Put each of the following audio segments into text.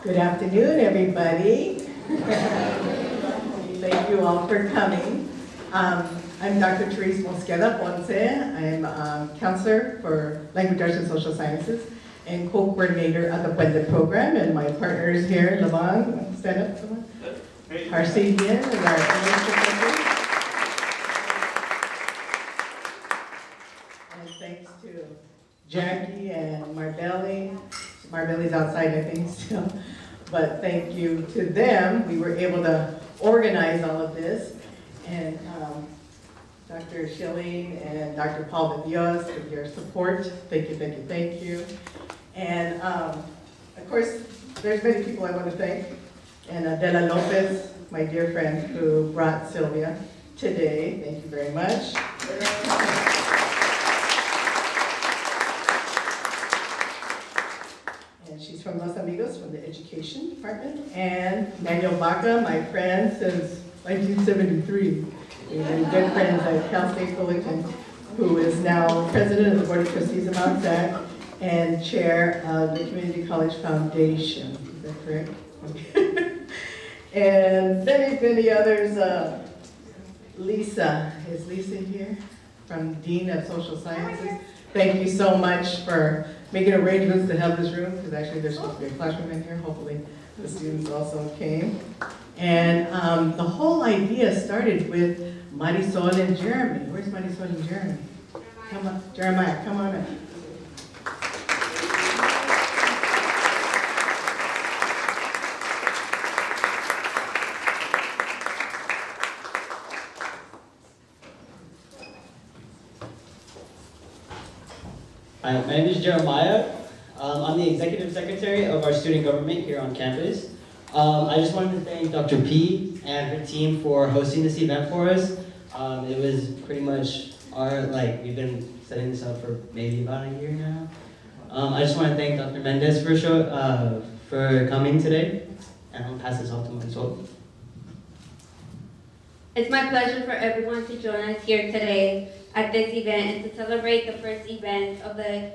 Good afternoon, everybody. Thank you all for coming. I'm Dr. Therese Mosqueda Ponce. I'm a counselor for Language Arts and Social Sciences and co-coordinator of the Puente program. And my partner is here, Lavon. Stand up, someone. Our Sylvia is our English professor. And thanks to Jackie and Marbelli. Marbelli's outside, I think, still. But thank you to them. We were able to organize all of this. And Dr. Schilling and Dr. Paul Dios for your support. Thank you, thank you, thank you. And of course, there's many people I want to thank. And Adela Lopez, my dear friend, who brought Sylvia today. Thank you very much. And she's from Los Amigos, from the Education Department. And Manuel Baca, my friend since 1973. We've been good friends at Cal State Fullerton, who is now president of the Board of Trustees of Mount Sac and chair of the Community College Foundation. Is that correct? And many others. Lisa, is Lisa here? From Dean of Social Sciences. Thank you so much for making arrangements to have this room, because actually there's supposed to be a classroom in here. Hopefully the students also came. And the whole idea started with Marisol and Jeremy. Where's Marisol and Jeremy? Come on, Jeremiah, come on in. Hi, my name is Jeremiah. I'm the executive secretary of our student government here on campus. I just wanted to thank Dr. P and her team for hosting this event for us. It was pretty much we've been setting this up for maybe about a year now. I just want to thank Dr. Mendez for coming today, and I'll pass this off to Marisol. It's my pleasure for everyone to join us here today at this event and to celebrate the first event of the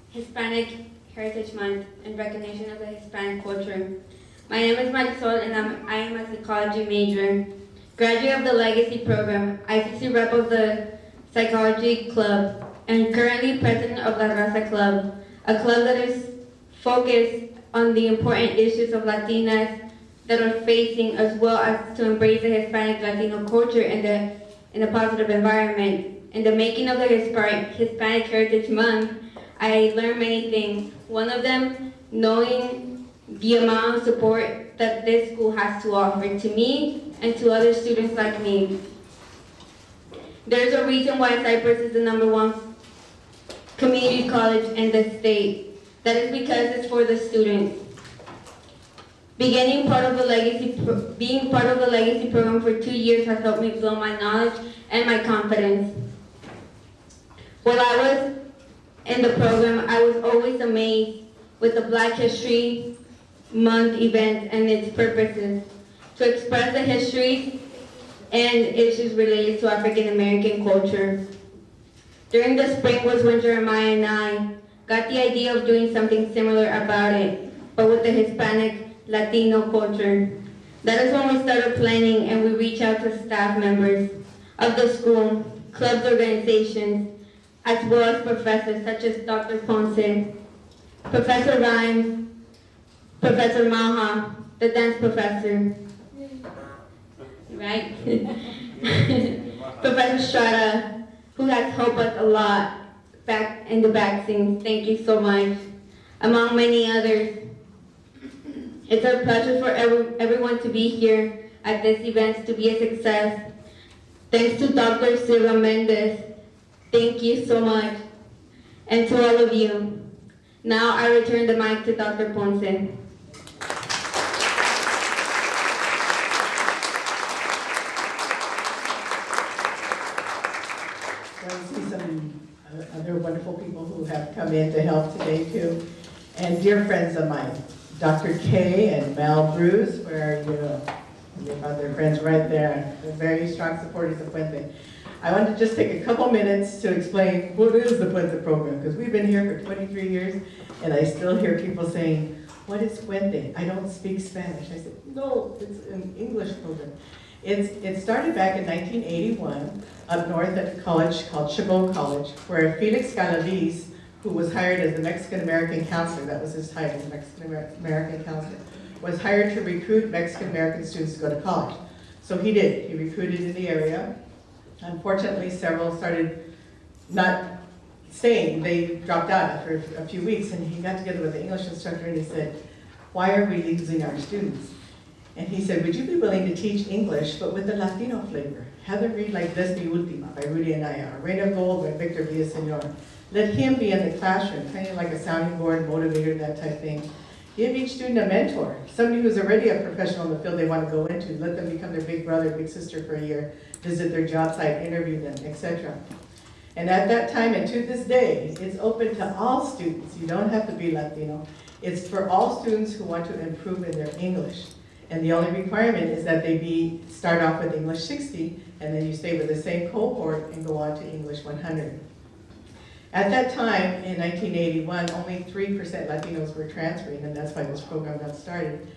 Hispanic Heritage Month in recognition of the Hispanic culture. My name is Marisol and I am a psychology major, graduate of the Legacy program, ICC rep of the Psychology Club, and currently president of La Raza Club, a club that is focused on the important issues of Latinas that are facing, as well as to embrace the Hispanic Latino culture in a positive environment. In the making of the Hispanic Heritage Month, I learned many things. One of them, knowing the amount of support that this school has to offer to me and to other students like me. There's a reason why Cypress is the #1 community college in the state. That is because it's for the students. Being part of the legacy program for 2 years has helped me build my knowledge and my confidence. While I was in the program, I was always amazed with the Black History Month event and its purposes to express the histories and issues related to African American culture. During the spring was when Jeremiah and I got the idea of doing something similar about it, but with the Hispanic Latino culture. That is when we started planning and we reached out to staff members of the school, clubs, organizations, as well as professors such as Dr. Ponce, Professor Rhymes, Professor Maha, the dance professor, right? Professor Strata, who has helped us a lot back in the back scenes. Thank you so much. Among many others. It's a pleasure for everyone to be here at this event, to be a success. Thanks to Dr. Sylvia Mendez. Thank you so much. And to all of you. Now I return the mic to Dr. Ponce. I see some other wonderful people who have come in to help today too. And dear friends of mine, Dr. Kay and Mel Bruce, where you have their friends right there. They're very strong supporters of Puente. I want to just take a couple minutes to explain what is the Puente program, because we've been here for 23 years, and I still hear people saying, what is Puente? I don't speak Spanish. I said, no, it's an English program. It started back in 1981 up north at a college called Chabot College, where Felix Galaviz, who was hired as the Mexican-American counselor, that was his title, Mexican-American counselor, was hired to recruit Mexican-American students to go to college. So he did. He recruited in the area. Unfortunately, several started not staying. They dropped out after a few weeks, and he got together with the English instructor and he said, why are we losing our students? And he said, would you be willing to teach English, but with a Latino flavor? Have them read like Des Mi Última by Rudy Anaya, or Reign of Gold by Victor Villaseñor. Let him be in the classroom, kind of like a sounding board, motivator, that type thing. Give each student a mentor, somebody who's already a professional in the field they want to go into. Let them become their big brother, big sister for a year, visit their job site, interview them, etc. And at that time, and to this day, it's open to all students. You don't have to be Latino. It's for all students who want to improve in their English. And the only requirement is that they start off with English 60, and then you stay with the same cohort and go on to English 100. At that time, in 1981, only 3% Latinos were transferring, and that's why this program got started.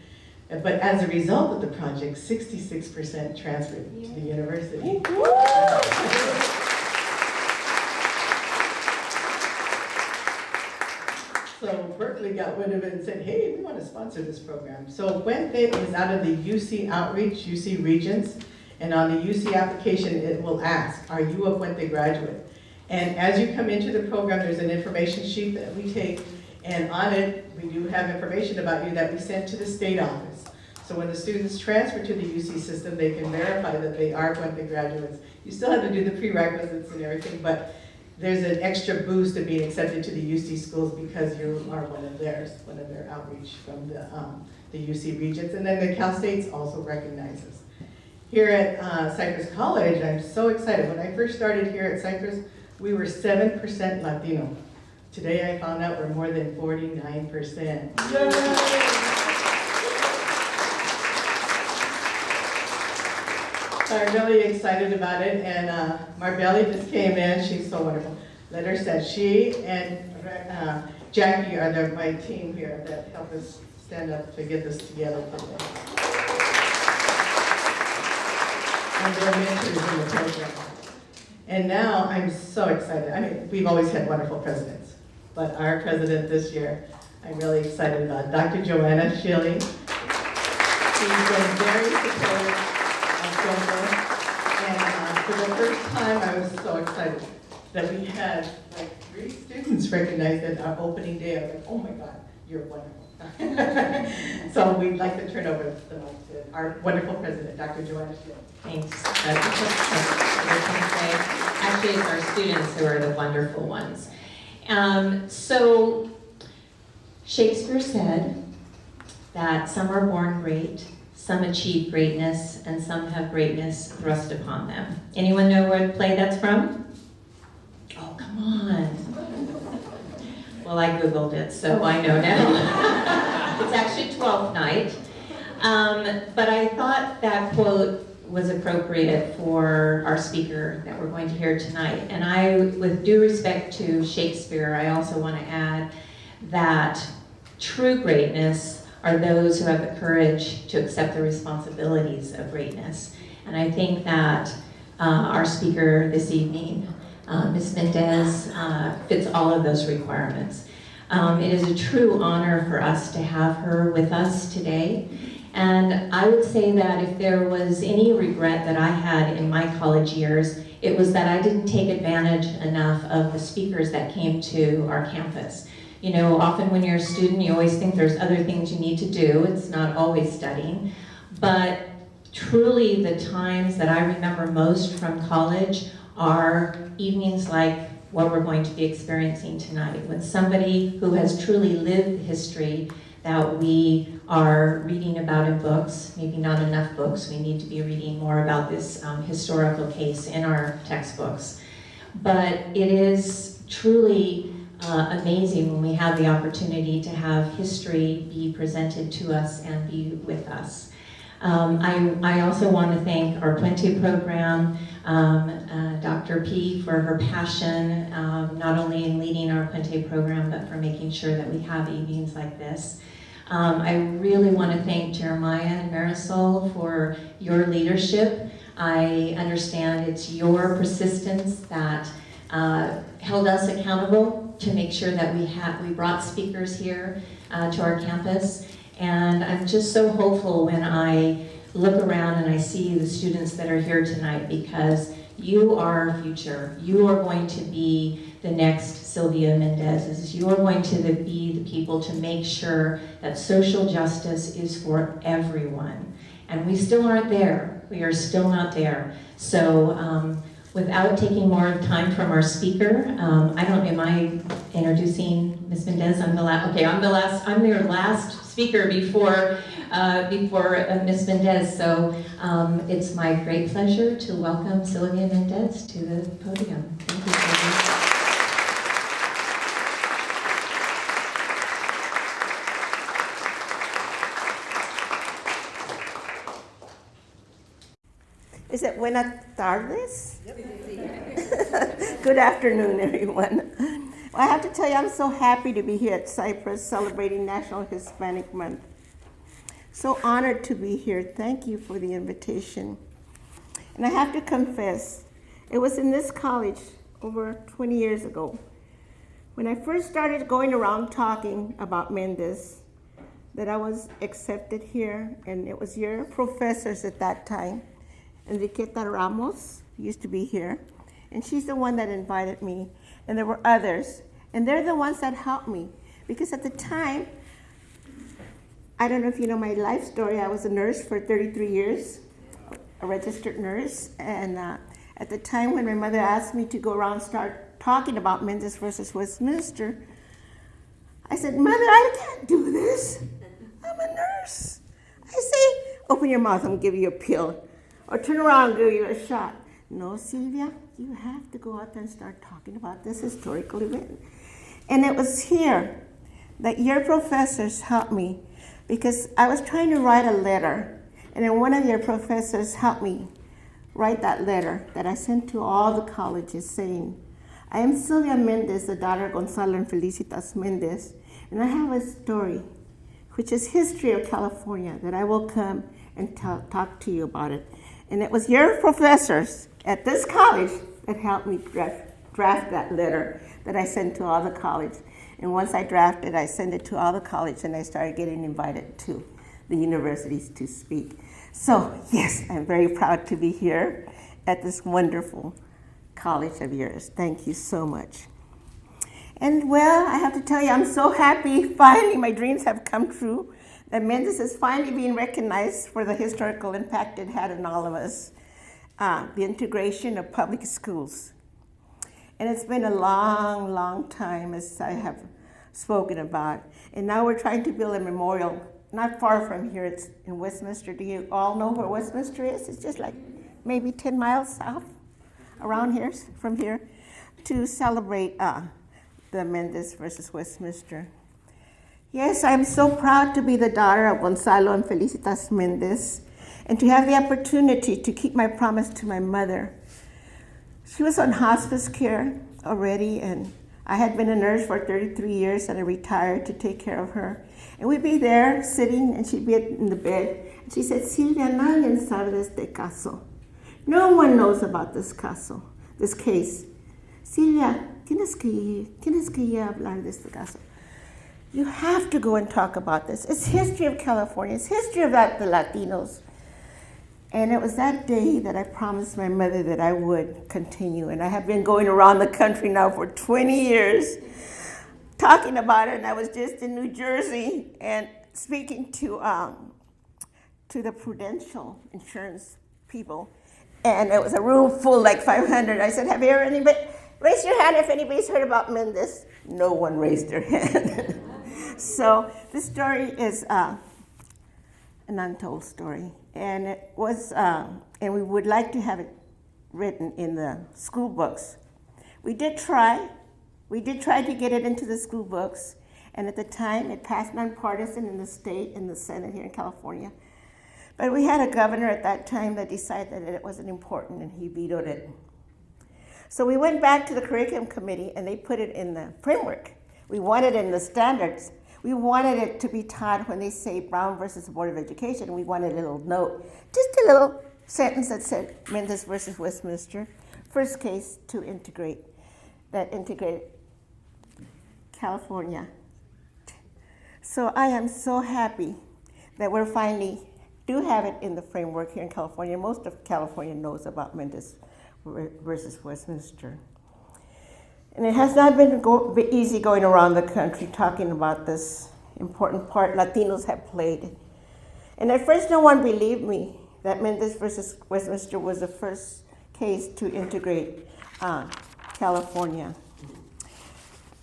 But as a result of the project, 66% transferred to the university. So Berkeley got wind of it and said, hey, we want to sponsor this program. So Puente is out of the UC Outreach, UC Regents, and on the UC application, it will ask, are you a Puente graduate? And as you come into the program, there's an information sheet that we take, and on it, we do have information about you that we send to the state office. So when the students transfer to the UC system, they can verify that they are Puente graduates. You still have to do the prerequisites and everything, but there's an extra boost of being accepted to the UC schools because you are one of their outreach from the UC Regents. And then the Cal States also recognizes. Here at Cypress College, I'm so excited. When I first started here at Cypress, we were 7% Latino. Today I found out we're more than 49%. Yay! I'm really excited about it, and Marbelli just came in. She's so wonderful. Letter said she and Jackie are my team here that help us stand up to get this together today. And they're mentors in the program. And now I'm so excited. I mean, we've always had wonderful presidents, but our president this year, I'm really excited about Dr. Joanna Schilling. She's been very supportive. And for the first time, I was so excited that we had like 3 students recognized at our opening day. I was like, oh my God, you're wonderful. So we'd like to turn over the mic to our wonderful president, Dr. Joanna Schilling. Thanks. Actually, it's our students who are the wonderful ones. So Shakespeare said that some are born great, some achieve greatness, and some have greatness thrust upon them. Anyone know what play that's from? Oh, come on. Well, I Googled it, so I know now. It's actually Twelfth Night. But I thought that quote was appropriate for our speaker that we're going to hear tonight. And I, with due respect to Shakespeare, I also want to add that true greatness are those who have the courage to accept the responsibilities of greatness. And I think that our speaker this evening, Ms. Mendez, fits all of those requirements. It is a true honor for us to have her with us today. And I would say that if there was any regret that I had in my college years, it was that I didn't take advantage enough of the speakers that came to our campus. You know, often when you're a student, you always think there's other things you need to do. It's not always studying. But truly the times that I remember most from college are evenings like what we're going to be experiencing tonight, with somebody who has truly lived history that we are reading about in books, maybe not enough books. We need to be reading more about this historical case in our textbooks. But it is truly amazing when we have the opportunity to have history be presented to us and be with us. I also want to thank our Puente program, Dr. P for her passion, not only in leading our Puente program, but for making sure that we have evenings like this. I really want to thank Jeremiah and Marisol for your leadership. I understand it's your persistence that held us accountable to make sure that we brought speakers here to our campus. And I'm just so hopeful when I look around and I see the students that are here tonight, because you are our future. You are going to be the next Sylvia Mendez. You are going to be the people to make sure that social justice is for everyone. And we still aren't there. We are still not there. So without taking more time from our speaker, I don't know, am I introducing Ms. Mendez? I'm your last speaker before Ms. Mendez. So it's my great pleasure to welcome Sylvia Mendez to the podium. Thank you, Sylvia. Is it buenas tardes? Good afternoon, everyone. Well, I have to tell you, I'm so happy to be here at Cypress celebrating National Hispanic Month. So honored to be here. Thank you for the invitation. And I have to confess, it was in this college over 20 years ago when I first started going around talking about Mendez that I was accepted here, and it was your professors at that time, Enriqueta Ramos used to be here, and she's the one that invited me, and there were others, and they're the ones that helped me, because at the time, I don't know if you know my life story, I was a nurse for 33 years, a registered nurse, and at the time when my mother asked me to go around and start talking about Mendez versus Westminster, I said, Mother, I can't do this, I'm a nurse. I say, open your mouth, I'm gonna give you a pill. Or turn around and give you a shot. No, Sylvia, you have to go out there and start talking about this historical event. And it was here that your professors helped me, because I was trying to write a letter, and then one of your professors helped me write that letter that I sent to all the colleges saying, I am Sylvia Mendez, the daughter of Gonzalo and Felicitas Mendez, and I have a story, which is history of California, that I will come and talk to you about it. And it was your professors at this college that helped me draft that letter that I sent to all the colleges. And once I drafted, I sent it to all the colleges, and I started getting invited to the universities to speak. So yes, I'm very proud to be here at this wonderful college of yours. Thank you so much. And well, I have to tell you, I'm so happy. Finally, my dreams have come true. That Mendez is finally being recognized for the historical impact it had on all of us, the integration of public schools. And it's been a long, long time, as I have spoken about. And now we're trying to build a memorial not far from here. It's in Westminster. Do you all know where Westminster is? It's just like maybe 10 miles south, around here, from here, to celebrate the Mendez versus Westminster. Yes, I'm so proud to be the daughter of Gonzalo and Felicitas Mendez, and to have the opportunity to keep my promise to my mother. She was on hospice care already, and I had been a nurse for 33 years, and I retired to take care of her. And we'd be there sitting, and she'd be in the bed, and she said, Silvia, nadie sabe de este caso. No one knows about this case. Silvia, tienes que ir a hablar de este caso. You have to go and talk about this. It's history of California. It's history of the Latinos. And it was that day that I promised my mother that I would continue. And I have been going around the country now for 20 years talking about it. And I was just in New Jersey and speaking to the Prudential insurance people. And it was a room full, like 500. I said, have you ever anybody, raise your hand if anybody's heard about Mendez. No one raised their hand. So this story is an untold story, and it was, and we would like to have it written in the school books. We did try to get it into the school books, and at the time it passed nonpartisan in the state, in the Senate here in California. But we had a governor at that time that decided that it wasn't important, and he vetoed it. So we went back to the curriculum committee, and they put it in the framework. We wanted it in the standards. We wanted it to be taught when they say Brown versus Board of Education. We wanted a little note, just a little sentence that said Mendez versus Westminster, first case to integrate, that integrated California. So I am so happy that we're finally do have it in the framework here in California. Most of California knows about Mendez versus Westminster. And it has not been easy going around the country talking about this important part Latinos have played. And at first no one believed me that Mendez versus Westminster was the first case to integrate California.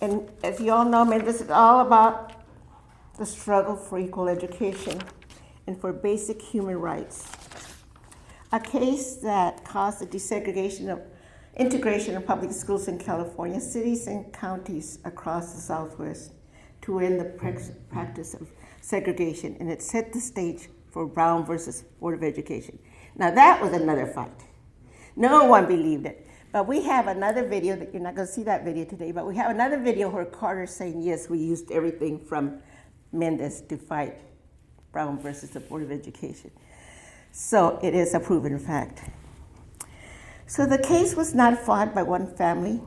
And as you all know, Mendez is all about the struggle for equal education and for basic human rights. A case that caused the integration of public schools in California, cities and counties across the Southwest to end the practice of segregation, and it set the stage for Brown versus Board of Education. Now that was another fight. No one believed it. But we have another video, that you're not gonna see that video today, but we have another video where Carter's saying, yes, we used everything from Mendez to fight Brown versus the Board of Education. So it is a proven fact. So the case was not fought by one family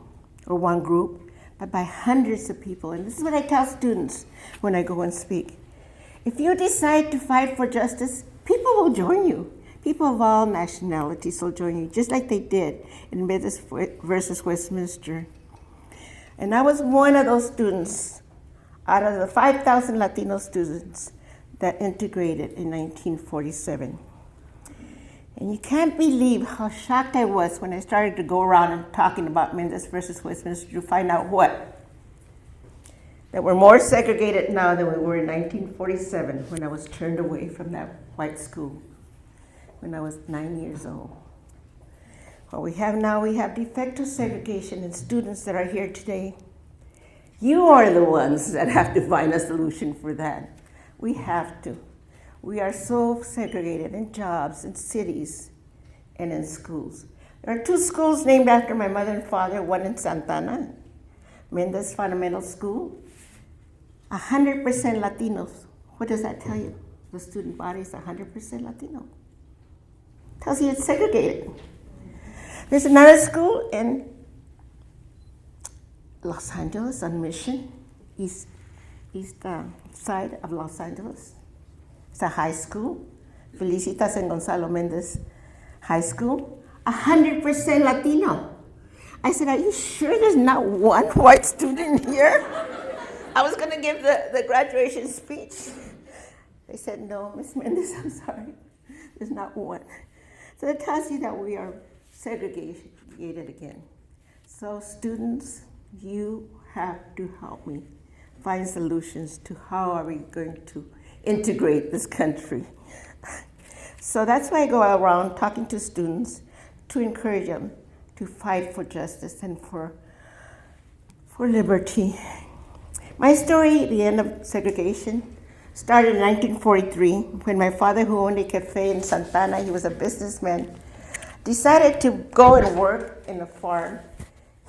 or one group, but by hundreds of people. And this is what I tell students when I go and speak. If you decide to fight for justice, people will join you. People of all nationalities will join you, just like they did in Mendez versus Westminster. And I was one of those students out of the 5,000 Latino students that integrated in 1947. And you can't believe how shocked I was when I started to go around and talking about Mendez versus Westminster to find out what? That we're more segregated now than we were in 1947 when I was turned away from that white school when I was 9 years old. What we have now, we have de facto segregation, and students that are here today, you are the ones that have to find a solution for that. We have to. We are so segregated in jobs, in cities, and in schools. There are 2 schools named after my mother and father, one in Santana, Mendez Fundamental School, 100% Latinos. What does that tell you? The student body is 100% Latino. Tells you it's segregated. There's another school in Los Angeles on Mission, east side of Los Angeles. It's a high school, Felicitas and Gonzalo Mendez High School, 100% Latino. I said, are you sure there's not one white student here? I was gonna give the graduation speech. They said, no, Miss Mendez, I'm sorry, there's not one. So it tells you that we are segregated again. So students, you have to help me find solutions to how are we going to integrate this country. So that's why I go around talking to students to encourage them to fight for justice and for liberty. My story, the end of segregation, started in 1943 when my father, who owned a cafe in Santana, he was a businessman, decided to go and work in a farm.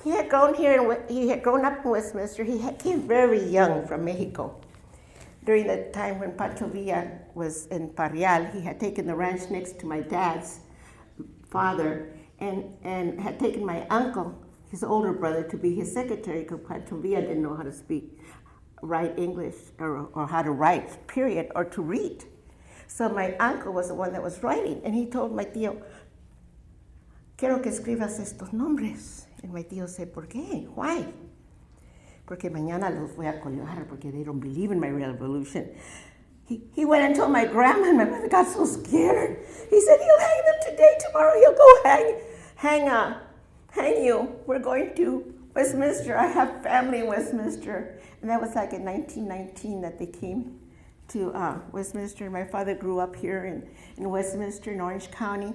He had grown up in Westminster. He came very young from Mexico. During the time when Pancho Villa was in Parreal, he had taken the ranch next to my dad's father and had taken my uncle, his older brother, to be his secretary because Pancho Villa didn't know how to write English or how to write, period, or to read. So my uncle was the one that was writing, and he told my tío, quiero que escribas estos nombres. And my tío said, ¿por qué? Why? Porque mañana los voy a colgar porque they don't believe in my revolution. He went and told my grandma, and my mother got so scared. He said, he'll hang them today, tomorrow he'll go hang you. We're going to Westminster. I have family in Westminster. And that was like in 1919 that they came to Westminster. My father grew up here in Westminster, in Orange County.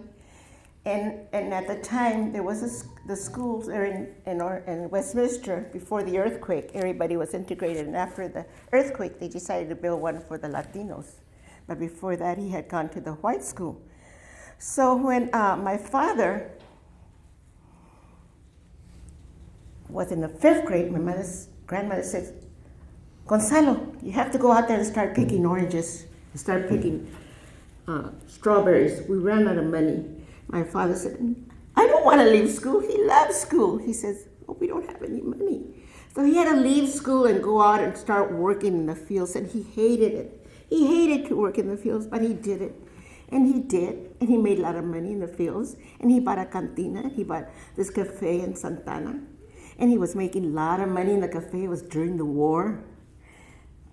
And at the time, there was the schools there in Westminster before the earthquake. Everybody was integrated. And after the earthquake, they decided to build one for the Latinos. But before that, he had gone to the white school. So when my father was in the 5th grade, my grandmother said, Gonzalo, you have to go out there and start picking oranges, and start picking strawberries. We ran out of money. My father said, I don't want to leave school. He loves school. He says, oh, we don't have any money. So he had to leave school and go out and start working in the fields, and he hated it. He hated to work in the fields, but he did it. And he did, and he made a lot of money in the fields, and he bought a cantina, he bought this cafe in Santana, and he was making a lot of money in the cafe. It was during the war.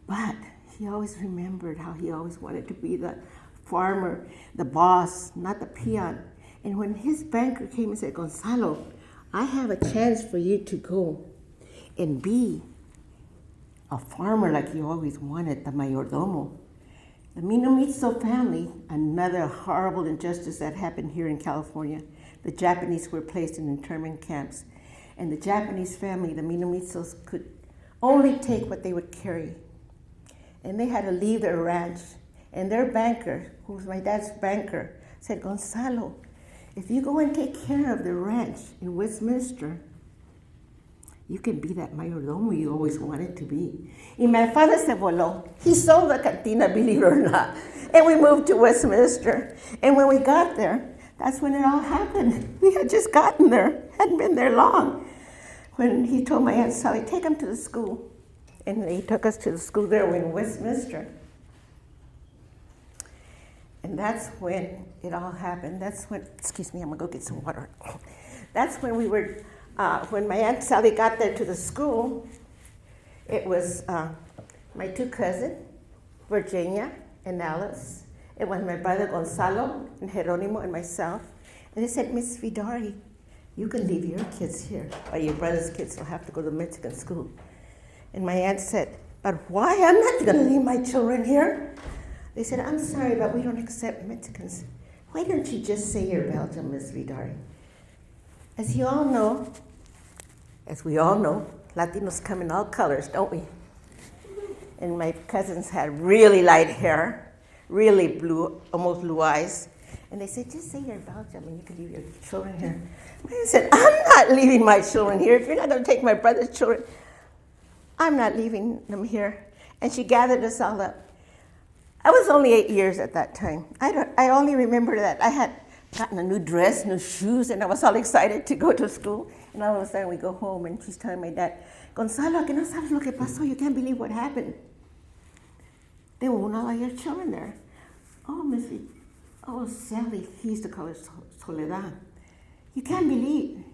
But he always remembered how he always wanted to be the farmer, the boss, not the peon. And when his banker came and said, Gonzalo, I have a chance for you to go and be a farmer like you always wanted, the mayordomo. The Minomitsu family, another horrible injustice that happened here in California. The Japanese were placed in internment camps. And the Japanese family, the Minomitsus, could only take what they would carry. And they had to leave their ranch. And their banker, who was my dad's banker, said, Gonzalo, if you go and take care of the ranch in Westminster, you can be that mayordomo you always wanted to be. And my father se voló. He sold the cantina, believe it or not. And we moved to Westminster. And when we got there, that's when it all happened. We had just gotten there, hadn't been there long. When he told my Aunt Sally, take him to the school. And he took us to the school there in Westminster. And that's when it all happened. That's when, excuse me, I'm gonna go get some water. That's when we were, when my Aunt Sally got there to the school, it was my two cousins, Virginia and Alice. It was my brother Gonzalo and Geronimo and myself. And they said, Miss Vidari, you can leave your kids here, but your brother's kids will have to go to Mexican school. And my aunt said, but why? I'm not gonna leave my children here. They said, I'm sorry, but we don't accept Mexicans. Why don't you just say you're Belgian, Miss Vidari? As we all know, Latinos come in all colors, don't we? And my cousins had really light hair, really blue, almost blue eyes. And they said, just say you're Belgian and you can leave your children here. I said, I'm not leaving my children here. If you're not going to take my brother's children, I'm not leaving them here. And she gathered us all up. I was only 8 years at that time. I only remember that I had gotten a new dress, new shoes, and I was all excited to go to school. And all of a sudden we go home and she's telling my dad, Gonzalo, que no sabes lo que pasó? You can't believe what happened. They won't allow your children there. Oh, Missy. Oh, Sally, he used to call her Soledad. You can't believe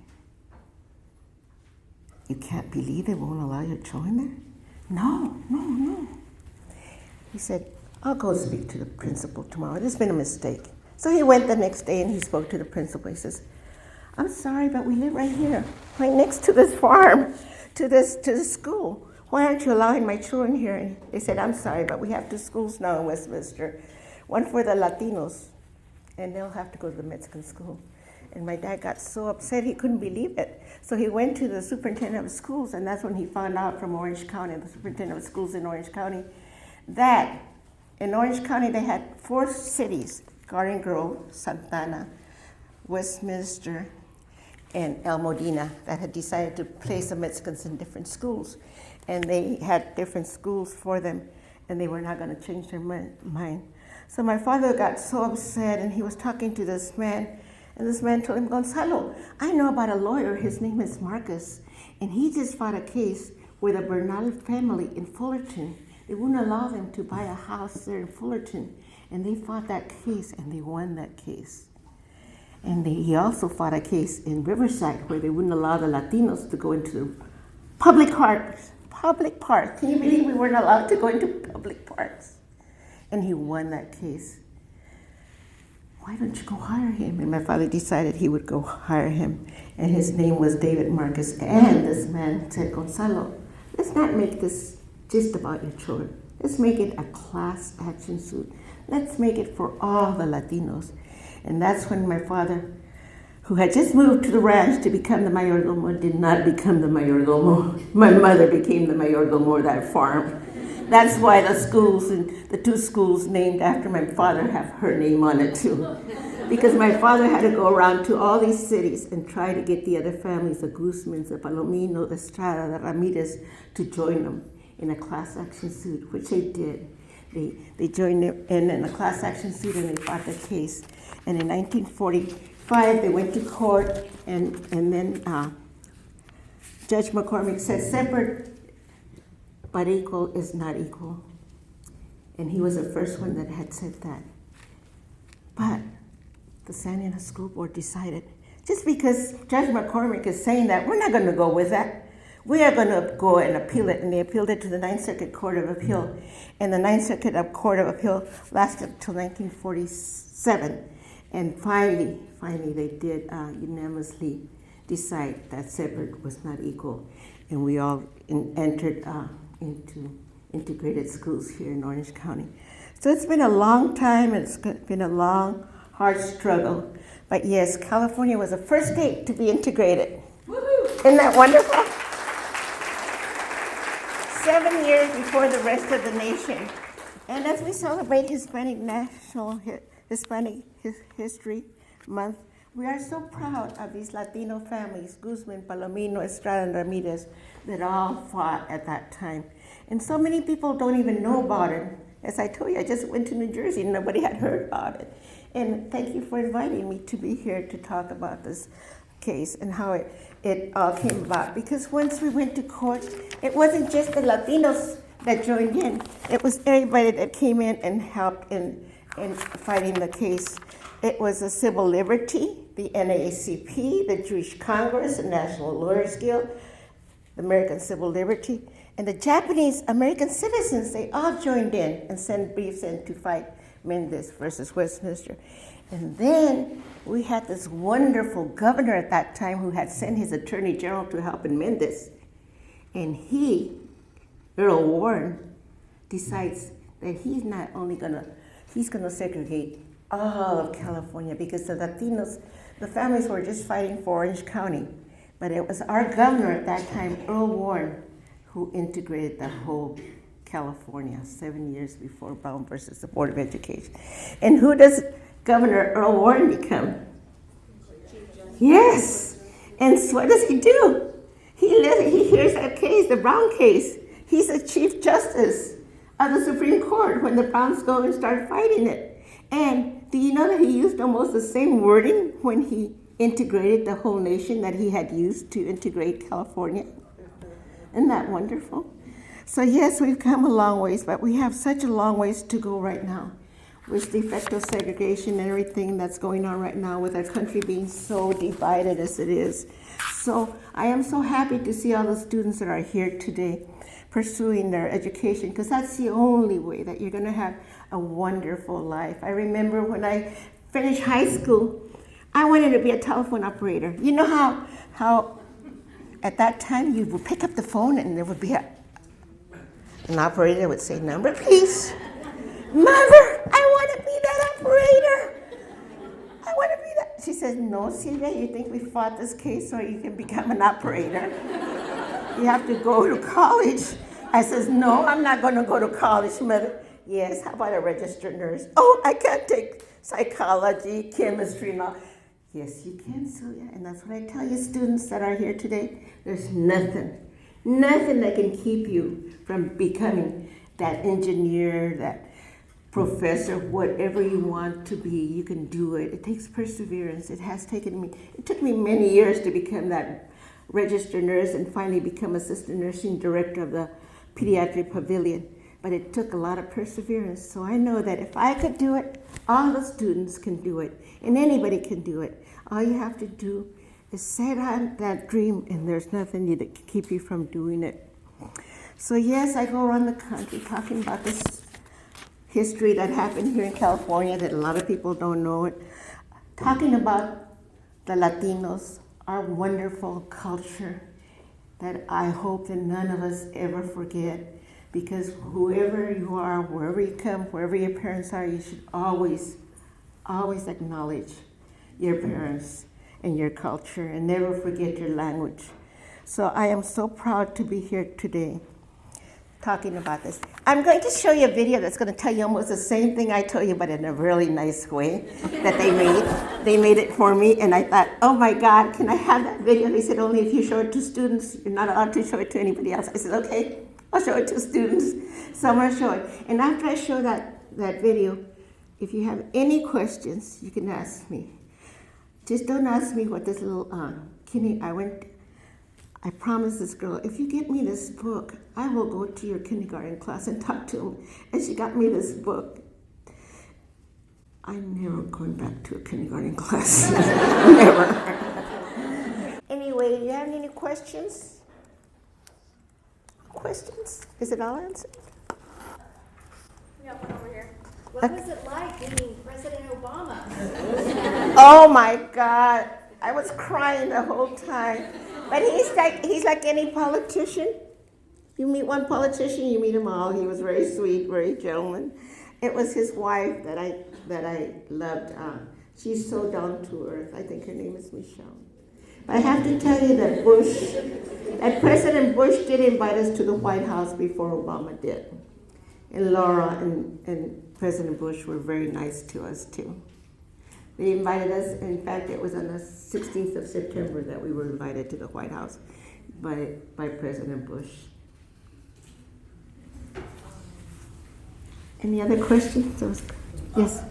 they won't allow your children there? No. He said, I'll go speak to the principal tomorrow. There's been a mistake. So he went the next day and he spoke to the principal. He says, I'm sorry, but we live right here, right next to this farm, to this school. Why aren't you allowing my children here? And they said, I'm sorry, but we have 2 schools now in Westminster. One for the Latinos, and they'll have to go to the Mexican school. And my dad got so upset he couldn't believe it. So he went to the superintendent of schools, and that's when he found out from Orange County, the superintendent of schools in Orange County, that in Orange County they had 4 cities, Garden Grove, Santana, Westminster, and El Modena, that had decided to place the Mexicans in different schools. And they had different schools for them, and they were not going to change their mind. So my father got so upset, and he was talking to this man, and this man told him, Gonzalo, I know about a lawyer, his name is Marcus, and he just fought a case where the Bernal family in Fullerton, they wouldn't allow them to buy a house there in Fullerton, and they fought that case, and they won that case. And he also fought a case in Riverside where they wouldn't allow the Latinos to go into the public parks. Public parks. Can you believe we weren't allowed to go into public parks? And he won that case. Why don't you go hire him? And my father decided he would go hire him. And his name was David Marcus. And this man said, Gonzalo, let's not make this just about your children. Let's make it a class action suit. Let's make it for all the Latinos. And that's when my father, who had just moved to the ranch to become the mayordomo, did not become the mayordomo. My mother became the mayordomo of that farm. That's why the schools, and the 2 schools named after my father, have her name on it too. Because my father had to go around to all these cities and try to get the other families, the Guzmans, the Palomino, the Estrada, the Ramirez, to join them. in a class action suit, which they did. They joined in a class action suit and they fought the case. And in 1945, they went to court, and then Judge McCormick said, separate but equal is not equal. And he was the first one that had said that. But the San Diego School Board decided, just because Judge McCormick is saying that, we're not going to go with that. We are going to go and appeal it. And they appealed it to the Ninth Circuit Court of Appeal. And the Ninth Circuit Court of Appeal lasted until 1947. And finally, they did unanimously decide that separate was not equal. And we all entered into integrated schools here in Orange County. So it's been a long time, and it's been a long, hard struggle. But yes, California was the first state to be integrated. Woo-hoo. Isn't that wonderful? 7 years before the rest of the nation. And as we celebrate Hispanic History Month, we are so proud of these Latino families, Guzman, Palomino, Estrada, and Ramirez, that all fought at that time. And so many people don't even know about it. As I told you, I just went to New Jersey and nobody had heard about it. And thank you for inviting me to be here to talk about this case and how it all came about. Because once we went to court, it wasn't just the Latinos that joined in. It was everybody that came in and helped in fighting the case. It was the Civil Liberty, the NAACP, the Jewish Congress, the National Lawyers Guild, the American Civil Liberty, and the Japanese American citizens. They all joined in and sent briefs in to fight Mendez versus Westminster. And then we had this wonderful governor at that time who had sent his attorney general to help in Mendez. And he, Earl Warren, decides that he's not only he's gonna segregate all of California, because the Latinos, the families were just fighting for Orange County. But it was our governor at that time, Earl Warren, who integrated the whole California 7 years before Brown versus the Board of Education. And who does Governor Earl Warren become? Yes. And so what does he do? He hears that case, the Brown case. He's the Chief Justice of the Supreme Court when the Browns go and start fighting it. And do you know that he used almost the same wording when he integrated the whole nation that he had used to integrate California? Isn't that wonderful? So yes, we've come a long ways, but we have such a long ways to go right now with the effect of segregation and everything that's going on right now with our country being so divided as it is. So I am so happy to see all the students that are here today pursuing their education, because that's the only way that you're going to have a wonderful life. I remember when I finished high school, I wanted to be a telephone operator. You know how at that time you would pick up the phone and there would be an operator that would say, "Number, please." "Mother, I want to be that operator. I want to be that." She says, "No, Sylvia, you think we fought this case so you can become an operator? You have to go to college." I says, "No, I'm not going to go to college, Mother." "Yes, how about a registered nurse?" "Oh, I can't take psychology, chemistry, and all." "Yes, you can, Sylvia." And that's what I tell you students that are here today. There's nothing that can keep you from becoming that engineer, that professor, whatever you want to be. You can do it. It takes perseverance. It took me many years to become that registered nurse and finally become assistant nursing director of the pediatric pavilion. But it took a lot of perseverance. So I know that if I could do it, all the students can do it, and anybody can do it. All you have to do is set on that dream, and there's nothing that can keep you from doing it. So yes, I go around the country talking about this history that happened here in California that a lot of people don't know it, talking about the Latinos, our wonderful culture that I hope that none of us ever forget, because whoever you are, wherever you come, wherever your parents are, you should always acknowledge your parents and your culture and never forget your language. So I am so proud to be here today talking about this. I'm going to show you a video that's going to tell you almost the same thing I told you, but in a really nice way that they made. They made it for me, and I thought, oh my God, can I have that video? They said, only if you show it to students. You're not allowed to show it to anybody else. I said, okay, I'll show it to students. So I'm going to show it. And after I show that video, if you have any questions, you can ask me. Just don't ask me what this little I promised this girl, if you get me this book, I will go to your kindergarten class and talk to them. And she got me this book. I'm never going back to a kindergarten class. Never. Anyway, do you have any questions? Questions? Is it all answered? We got one over here. What was it like meeting President Obama? Oh my God. I was crying the whole time. But he's like any politician. You meet one politician, you meet them all. He was very sweet, very gentleman. It was his wife that I loved. She's so down to earth. I think her name is Michelle. But I have to tell you that President Bush did invite us to the White House before Obama did. And Laura and President Bush were very nice to us too. They invited us, in fact, it was on the 16th of September that we were invited to the White House by President Bush. Any other questions? Yes?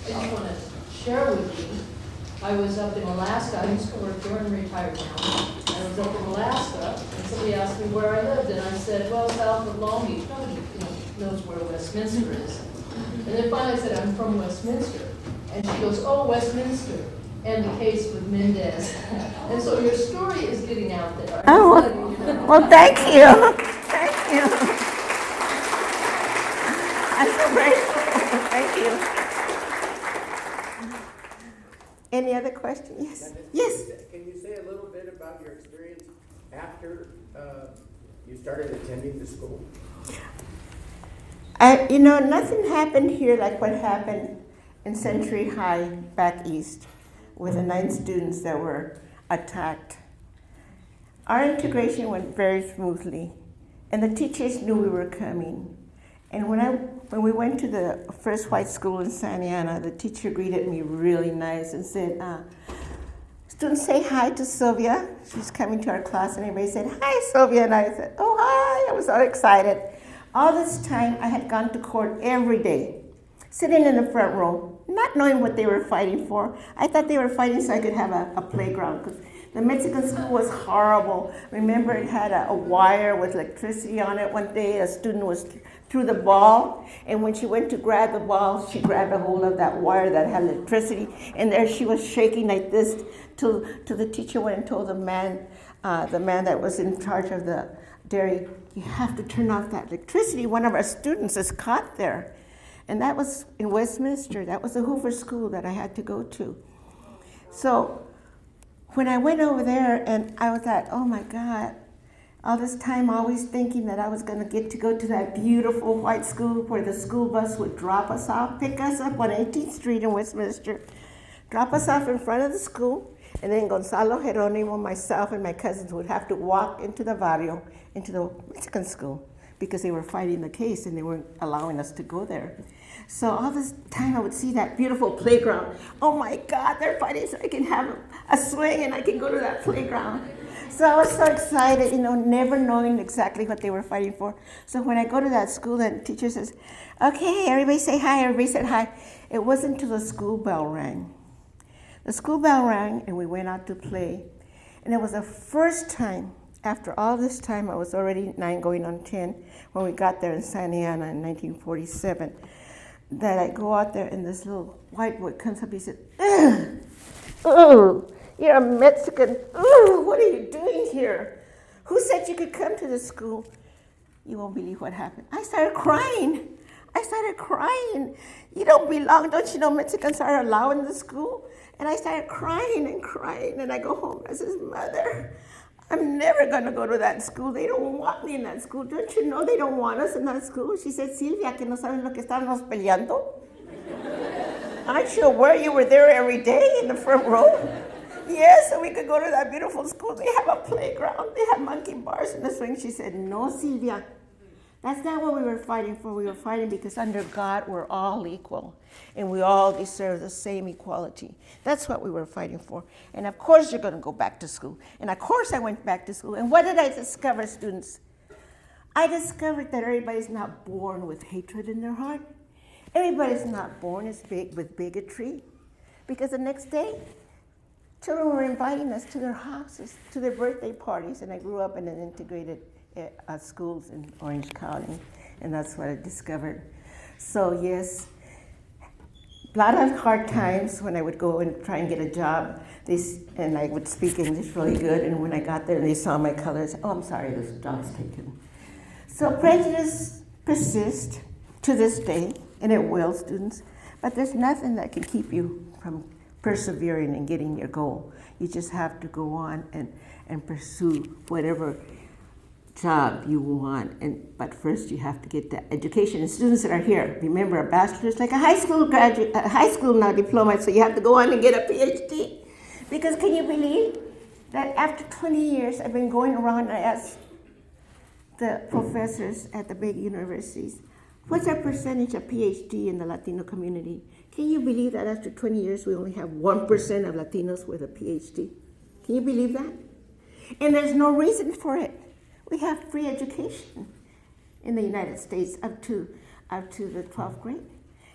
I just want to share with you, I was up in Alaska. I used to work there and retired now. I was up in Alaska, and somebody asked me where I lived, and I said, well, south of Long Beach. Nobody knows where Westminster is. And then finally I said, I'm from Westminster. And she goes, oh, Westminster, and the case with Mendez. And so your story is getting out there. Oh, well, thank you. Thank you. I'm so grateful. Thank you. Any other questions? Yes? Yes. Can you say a little bit about your experience after you started attending the school? Nothing happened here like what happened in Century High back east with the 9 students that were attacked. Our integration went very smoothly, and the teachers knew we were coming. And when we went to the first white school in Santa Ana, the teacher greeted me really nice and said, students, say hi to Sylvia. She's coming to our class, and everybody said, hi, Sylvia. And I said, oh, hi. I was so excited. All this time, I had gone to court every day, sitting in the front row, not knowing what they were fighting for. I thought they were fighting so I could have a playground, because the Mexican school was horrible. Remember, it had a wire with electricity on it. One day, a student threw the ball, and when she went to grab the ball, she grabbed a hold of that wire that had electricity, and there she was shaking like this till the teacher went and told the man that was in charge of the dairy, you have to turn off that electricity. One of our students is caught there. And that was in Westminster. That was the Hoover School that I had to go to. So when I went over there, and I was like, oh my God, all this time always thinking that I was going to get to go to that beautiful white school where the school bus would drop us off, pick us up on 18th Street in Westminster, drop us off in front of the school, and then Gonzalo, Geronimo, myself, and my cousins would have to walk into the barrio, into the Mexican school, because they were fighting the case and they weren't allowing us to go there. So all this time I would see that beautiful playground. Oh my God, they're fighting so I can have a swing and I can go to that playground. So I was so excited, never knowing exactly what they were fighting for. So when I go to that school, the teacher says, okay, everybody say hi. Everybody said hi. It wasn't until the school bell rang. The school bell rang and we went out to play. And it was the first time, after all this time, I was already 9 going on 10, when we got there in Santa Ana in 1947, that I go out there and this little white boy comes up, he said, ugh, oh, you're a Mexican, oh, what are you doing here? Who said you could come to this school? You won't believe what happened. I started crying. You don't belong, don't you know Mexicans are allowed in the school? And I started crying, and I go home. I says, Mother, I'm never going to go to that school. They don't want me in that school. Don't you know they don't want us in that school? She said, Sylvia, que no saben lo que estábamos peleando? Aren't you aware you were there every day in the front row? Yes, so we could go to that beautiful school. They have a playground. They have monkey bars in the swing. She said, no, Sylvia, That's not what we were fighting for. We were fighting because under God, we're all equal and we all deserve the same equality. That's what we were fighting for. And of course, you're going to go back to school. And of course, I went back to school. And what did I discover, students? I discovered that everybody's not born with hatred in their heart. Everybody's not born with bigotry. Because the next day, children were inviting us to their houses, to their birthday parties. And I grew up in an integrated schools in Orange County, and that's what I discovered. So yes, a lot of hard times when I would go and try and get a job, and I would speak English really good, and when I got there and they saw my colors, oh, I'm sorry, this job's taken. So prejudice persists to this day, and it will, students, but there's nothing that can keep you from persevering and getting your goal. You just have to go on and pursue whatever job you want, but first you have to get the education. And students that are here, remember, a bachelor's like a high school graduate, a high school now diploma, so you have to go on and get a PhD. Because can you believe that after 20 years, I've been going around and I asked the professors at the big universities, what's our percentage of PhD in the Latino community? Can you believe that after 20 years, we only have 1% of Latinos with a PhD? Can you believe that? And there's no reason for it. We have free education in the United States up to the 12th grade.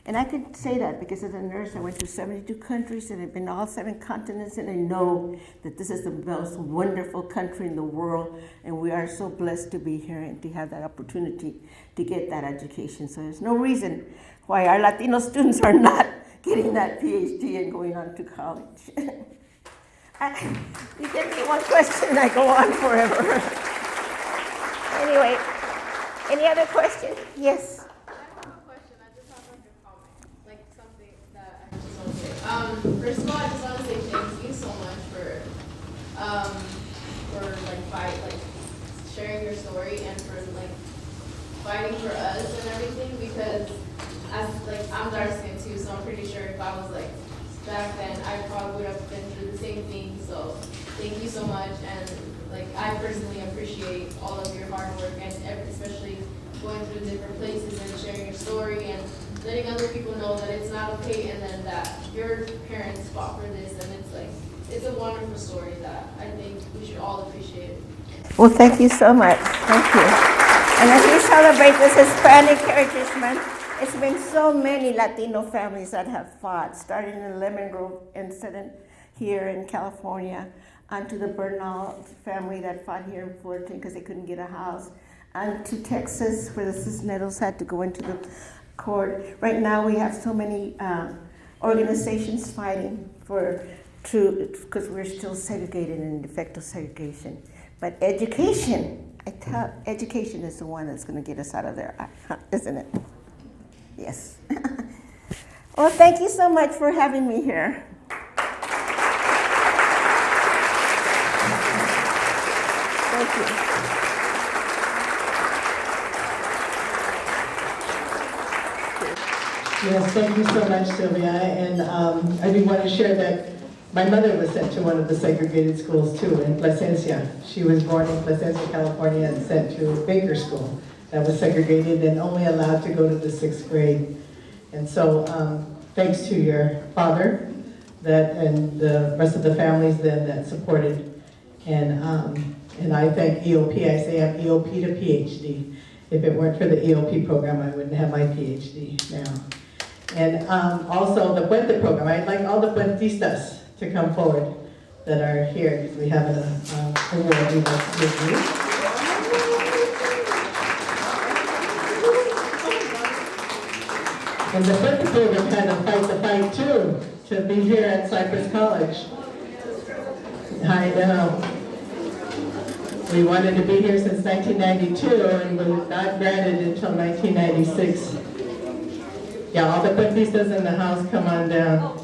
And I can say that because as a nurse, I went to 72 countries and I've been to all 7 continents, and I know that this is the most wonderful country in the world, and we are so blessed to be here and to have that opportunity to get that education. So there's no reason why our Latino students are not getting that PhD and going on to college. You give me one question and I go on forever. Anyway, any other questions? Yes. I don't have a question. I just have like a comment, like something that I just want to say. First of all, I just want to say thank you so much for sharing your story and for like fighting for us and everything. Because I'm dark skinned too, so I'm pretty sure if I was like back then, I probably would have been through the same thing. So thank you so much, and I personally appreciate all of your hard work, and especially going through different places and sharing your story and letting other people know that it's not okay, and then that your parents fought for this, and it's a wonderful story that I think we should all appreciate. Well, thank you so much. Thank you. And as we celebrate this Hispanic Heritage Month, it's been so many Latino families that have fought, starting in the Lemon Grove incident here in California, onto the Bernal family that fought here in Puente because they couldn't get a house, and to Texas where the Cisneros had to go into the court. Right now we have so many organizations fighting because we're still segregated and in effect of segregation. But education, education is the one that's going to get us out of there, isn't it? Yes. Well, thank you so much for having me here. Thank you. Yes, thank you so much, Sylvia. And I do want to share that my mother was sent to one of the segregated schools too, in Placencia. She was born in Placencia, California, and sent to Baker School that was segregated and only allowed to go to the 6th grade. And so thanks to your father and the rest of the families then that supported. And I thank EOP. I say I'm EOP to PhD. If it weren't for the EOP program, I wouldn't have my PhD now. And also the Puente program. I'd like all the Puentistas to come forward that are here, because we have an award we want to give you. And the Puente program had to fight the fight too, to be here at Cypress College. I know. We wanted to be here since 1992, and we were not granted until 1996. Yeah, all the Puentistas in the house, come on down.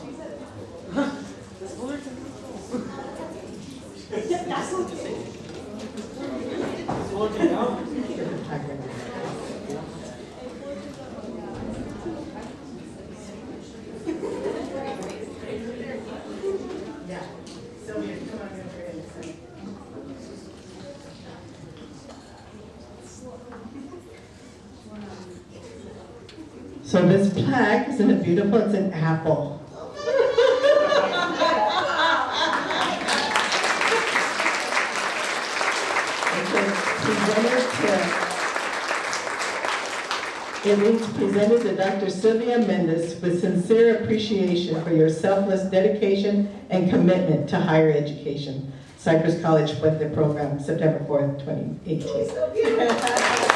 So this plaque, isn't it beautiful? It's an apple. It reads, presented to Dr. Sylvia Mendez with sincere appreciation for your selfless dedication and commitment to higher education. Cypress College Puente Program, September 4th, 2018.